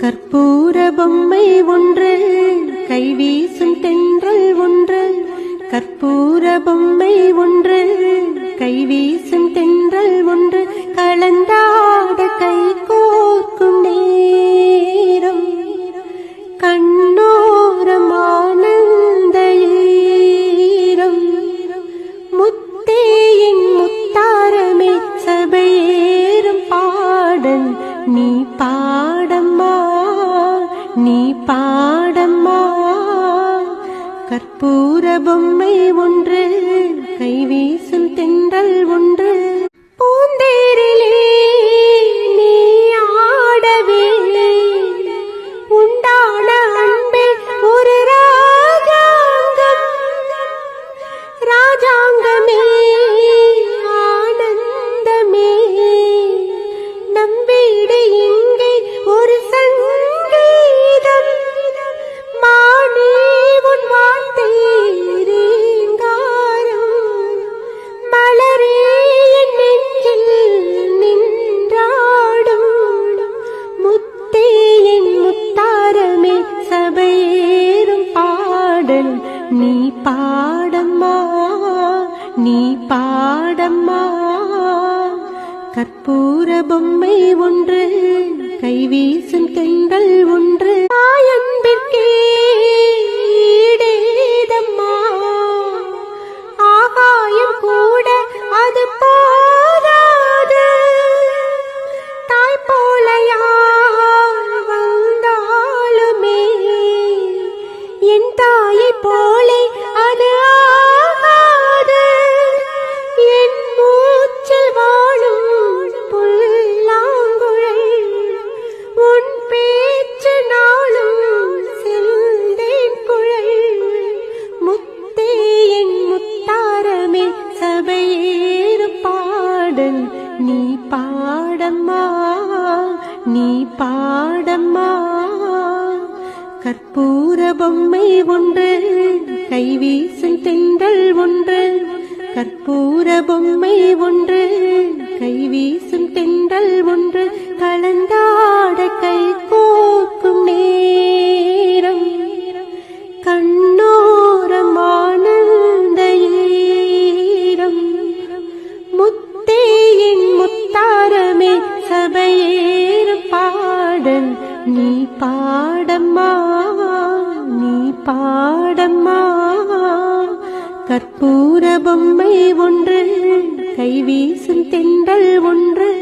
கற்பூர பொம்மை ஒன்று, கைவீசும் தென்றல் ஒன்று. கற்பூர பொம்மை ஒன்று, கைவீசும் தென்றல் ஒன்று. கலந்தாட கை கோர்க்கும் நேரம், கண்ணோரம் ஆனந்த ஈரம். முத்தேயின் முத்தாரமே சபையேறும் பாடல் நீ பாடம்மா, நீ பாடம்மா. கற்பூர பொம்மை ஒன்று, கைவீசும் தென்றல் ஒன்று. பூந்தேரிலே நீ ஆடவே உண்டான அன்பே ஒரு ராஜாங்கம். ராஜாங்கமே ஆனந்தமே, நம்பிடு இங்கே ஒரு சங்கீதம். மானே உன் வார்த்தை ரீங்காரம், மலரே என் நெஞ்சில் நின்றாடும். முத்தே என் முத்தாரமே சபையேறும் பாடல் நீ பாடம்மா, நீ பாடம்மா. கற்பூர பொம்மை ஒன்று, கைவீசும் தென்றல் ஒன்று. தாயன்பிற்கே ஈடேதம்மா, ஆகாயம் கூட அது போதாது. தாய் போல யார் வந்தாலுமே என் தாயை போலே அது ஆகாது. என் மூச்சில் வாழும் புல்லாங்குழல், உன் பேச்சு நாளும் செந்தேன் குழல். முத்தே என் முத்தாரமே சபையேறும் பாடல் நீ பாடம்மா, நீ பாடம்மா. கற்பூர பொம்மை ஒன்று, கைவீசும் தென்றல் ஒன்று. கற்பூர பொம்மை ஒன்று, கைவீசும் தென்றல் ஒன்று. கலந்தாட கை கோர்க்கும் நேரம், கண்ணோரம் ஆனந்த ஈரம். முத்தே என் முத்தாரமே சபையேறும் பாடல் நீ பாடம்மா, நீ பாடம்மா. கற்பூர பொம்மை ஒன்று, கைவீசும் தென்றல் ஒன்று.